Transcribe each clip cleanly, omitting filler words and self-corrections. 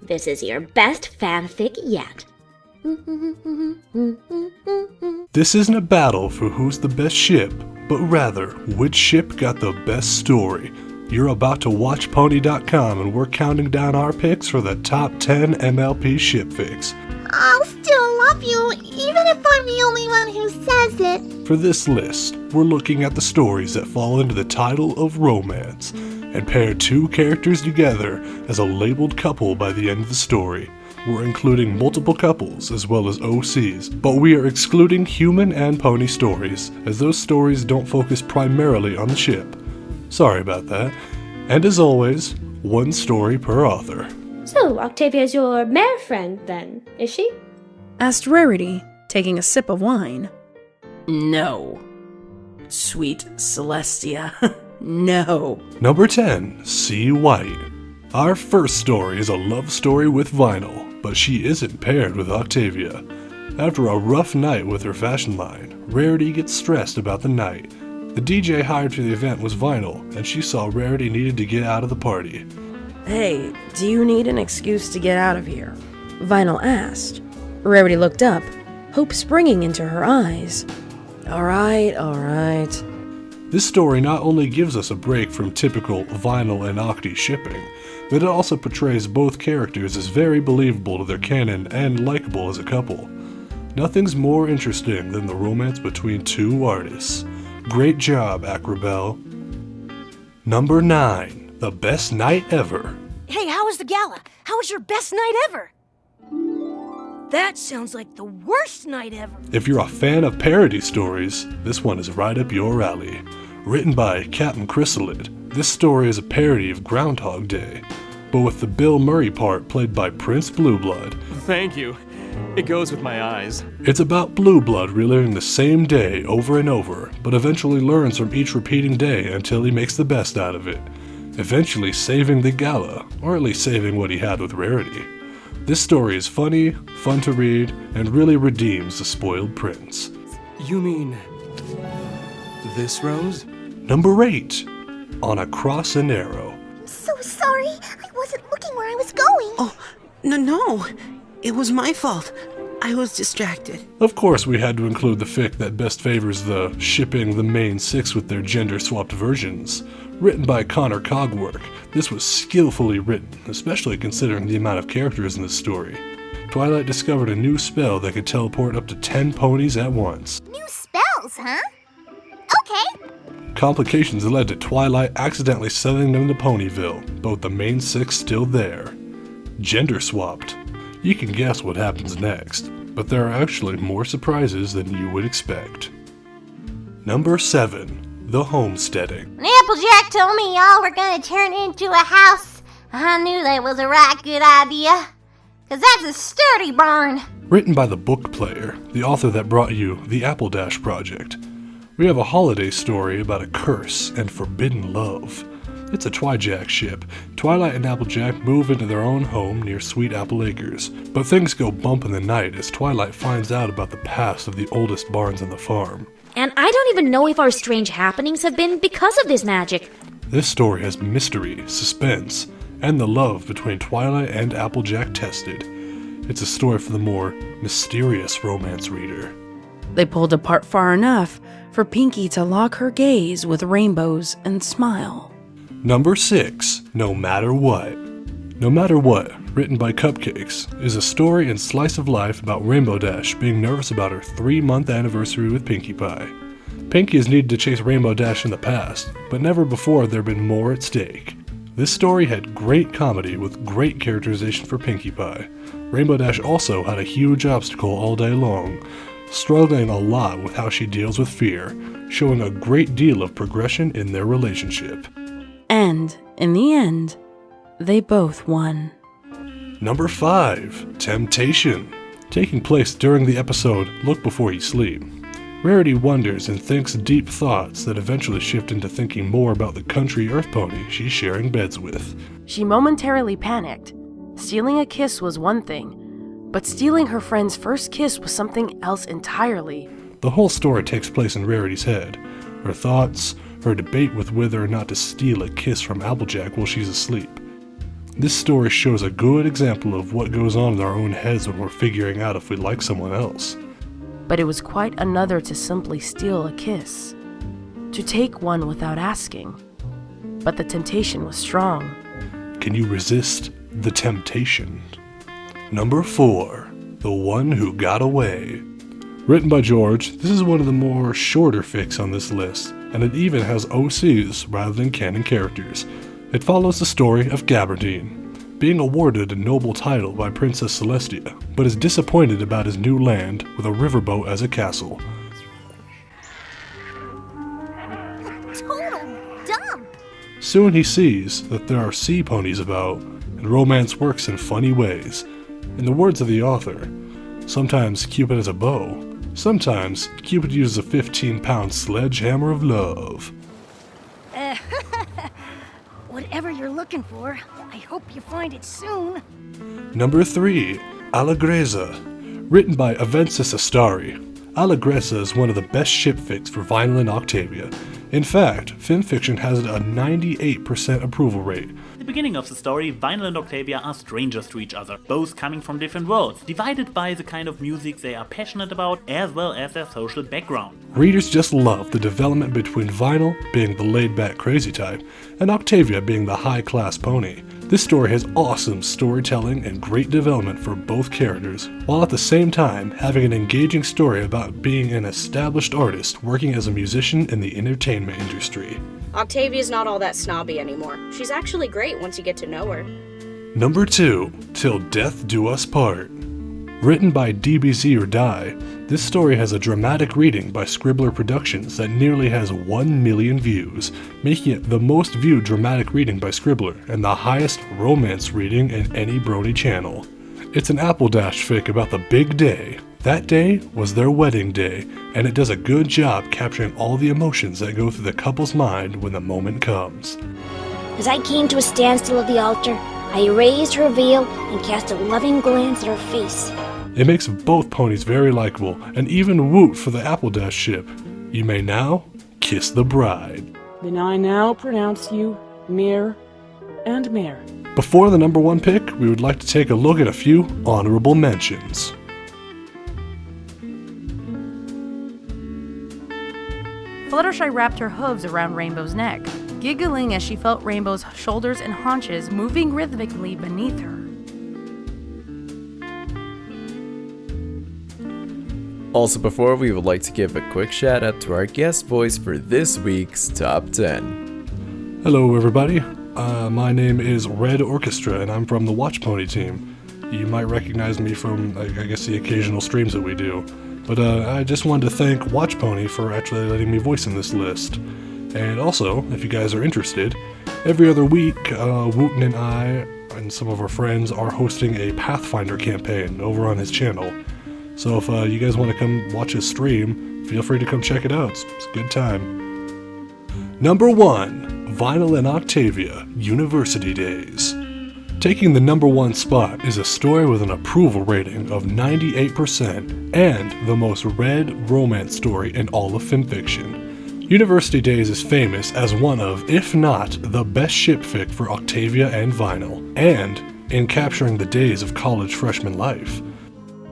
This is your best fanfic yet. This isn't a battle for who's the best ship, but rather, which ship got the best story. You're about to WatchPony.com and we're counting down our picks for the top 10 MLP Ship-Fics. I'll still love you, even if I'm the only one who says it. For this list, we're looking at the stories that fall into the title of romance, and pair two characters together as a labeled couple by the end of the story. We're including multiple couples as well as OCs, but we are excluding human and pony stories, as those stories don't focus primarily on the ship. Sorry about that. And as always, one story per author. So, Octavia's your mare friend then, is she? Asked Rarity, taking a sip of wine. No. Sweet Celestia. No. Number 10, C. White. Our first story is a love story with Vinyl, but she isn't paired with Octavia. After a rough night with her fashion line, Rarity gets stressed about the night. The DJ hired for the event was Vinyl, and she saw Rarity needed to get out of the party. Hey, do you need an excuse to get out of here? Vinyl asked. Rarity looked up, hope springing into her eyes. Alright. This story not only gives us a break from typical Vinyl and Octi shipping, but it also portrays both characters as very believable to their canon and likable as a couple. Nothing's more interesting than the romance between two artists. Great job, Acrobel. Number 9, The Best Night Ever. Hey, how was the gala? How was your best night ever? That sounds like the worst night ever. If you're a fan of parody stories, this one is right up your alley. Written by Captain Chrysalid, this story is a parody of Groundhog Day, but with the Bill Murray part played by Prince Blueblood. Thank you. It goes with my eyes. It's about Blueblood reliving the same day over and over, but eventually learns from each repeating day until he makes the best out of it, eventually saving the gala, or at least saving what he had with Rarity. This story is funny, fun to read, and really redeems the spoiled prince. You mean this rose? Number 8, On a Cross and Arrow. I'm so sorry. I wasn't looking where I was going. Oh, no. It was my fault. I was distracted. Of course, we had to include the fic that best favors the shipping the main 6 with their gender-swapped versions. Written by Connor Cogwork, this was skillfully written, especially considering the amount of characters in this story. Twilight discovered a new spell that could teleport up to 10 ponies at once. New spells, huh? Okay. Complications led to Twilight accidentally sending them to Ponyville, but with the main 6 still there. Gender-swapped. You can guess what happens next, but there are actually more surprises than you would expect. Number 7, The Homesteading. When Applejack told me y'all were gonna turn it into a house, I knew that was a right good idea. 'Cause that's a sturdy barn. Written by the book player, the author that brought you the Apple Dash Project. We have a holiday story about a curse and forbidden love. It's a Twijack ship. Twilight and Applejack move into their own home near Sweet Apple Acres, but things go bump in the night as Twilight finds out about the past of the oldest barns on the farm. And I don't even know if our strange happenings have been because of this magic. This story has mystery, suspense, and the love between Twilight and Applejack tested. It's a story for the more mysterious romance reader. They pulled apart far enough for Pinkie to lock her gaze with rainbows and smile. Number 6, No Matter What. No Matter What, written by Cupcakes, is a story and slice of life about Rainbow Dash being nervous about her 3-month anniversary with Pinkie Pie. Pinkie has needed to chase Rainbow Dash in the past, but never before had there been more at stake. This story had great comedy with great characterization for Pinkie Pie. Rainbow Dash also had a huge obstacle all day long, struggling a lot with how she deals with fear, showing a great deal of progression in their relationship. And, in the end, they both won. Number 5, Temptation. Taking place during the episode Look Before You Sleep. Rarity wonders and thinks deep thoughts that eventually shift into thinking more about the country earth pony she's sharing beds with. She momentarily panicked. Stealing a kiss was one thing, but stealing her friend's first kiss was something else entirely. The whole story takes place in Rarity's head. Her thoughts, her debate with whether or not to steal a kiss from Applejack while she's asleep. This story shows a good example of what goes on in our own heads when we're figuring out if we like someone else. But it was quite another to simply steal a kiss, to take one without asking. But the temptation was strong. Can you resist the temptation? Number 4, The One Who Got Away. Written by Georg, this is one of the more shorter fics on this list, and it even has OCs rather than canon characters. It follows the story of Gabardine, being awarded a noble title by Princess Celestia, but is disappointed about his new land with a riverboat as a castle. Total dump. Soon he sees that there are sea ponies about, and romance works in funny ways. In the words of the author, sometimes Cupid has a bow, sometimes Cupid uses a 15-pound sledgehammer of love. Whatever you're looking for, I hope you find it soon. Number 3, Allegrezza. Written by Avensis Astari, Allegrezza is one of the best ship fics for Vinyl and Octavia. In fact, fanfiction has a 98% approval rate. At the beginning of the story, Vinyl and Octavia are strangers to each other, both coming from different worlds, divided by the kind of music they are passionate about as well as their social background. Readers just love the development between Vinyl, being the laid-back crazy type, and Octavia being the high-class pony. This story has awesome storytelling and great development for both characters, while at the same time having an engaging story about being an established artist working as a musician in the entertainment industry. Octavia's not all that snobby anymore. She's actually great once you get to know her. Number 2, Till Death Do Us Part. Written by DbzOrDie, this story has a dramatic reading by Scribbler Productions that nearly has 1 million views, making it the most viewed dramatic reading by Scribbler and the highest romance reading in any Brony channel. It's an Apple Dash fic about the big day. That day was their wedding day, and it does a good job capturing all the emotions that go through the couple's mind when the moment comes. As I came to a standstill at the altar, I raised her veil and cast a loving glance at her face. It makes both ponies very likable, and even woot for the Apple Dash ship. You may now kiss the bride. Then I now pronounce you Mir and Mir. Before the number 1 pick, we would like to take a look at a few honorable mentions. Fluttershy wrapped her hooves around Rainbow's neck, giggling as she felt Rainbow's shoulders and haunches moving rhythmically beneath her. Also before, we would like to give a quick shout out to our guest voice for this week's Top 10. Hello everybody, my name is Red Orchestra and I'm from the WatchPony team. You might recognize me from, I guess, the occasional streams that we do. But I just wanted to thank WatchPony for actually letting me voice in this list. And also, if you guys are interested, every other week, Wooten and I and some of our friends are hosting a Pathfinder campaign over on his channel. So if you guys want to come watch his stream, feel free to come check it out. It's a good time. Number 1, Vinyl and Octavia, University Days. Taking the number 1 spot is a story with an approval rating of 98% and the most read romance story in all of fanfiction. University Days is famous as one of, if not, the best ship fic for Octavia and Vinyl, and in capturing the days of college freshman life.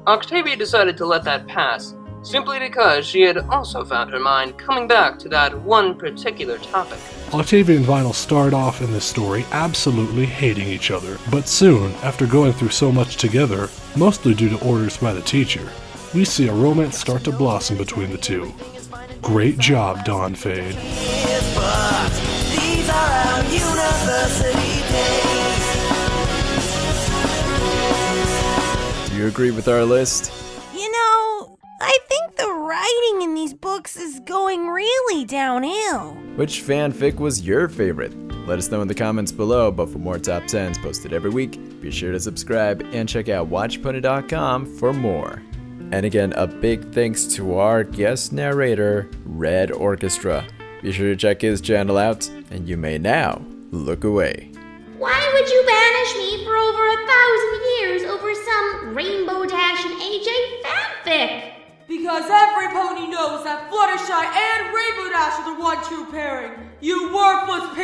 Octavia decided to let that pass, simply because she had also found her mind coming back to that one particular topic. Octavia and Vinyl start off in this story absolutely hating each other, but soon, after going through so much together, mostly due to orders by the teacher, we see a romance start to blossom between the two. Great job, Dawn Fade. These are our university days. Do you agree with our list? You know, I think the writing in these books is going really downhill. Which fanfic was your favorite? Let us know in the comments below, but for more top 10s posted every week, be sure to subscribe and check out WatchPony.com for more. And again, a big thanks to our guest narrator, Red Orchestra. Be sure to check his channel out, and you may now look away. Why would you banish me for over 1,000 years over some Rainbow Dash and AJ fanfic? Because every pony knows that Fluttershy and Rainbow Dash are the one true pairing. You worthless pig!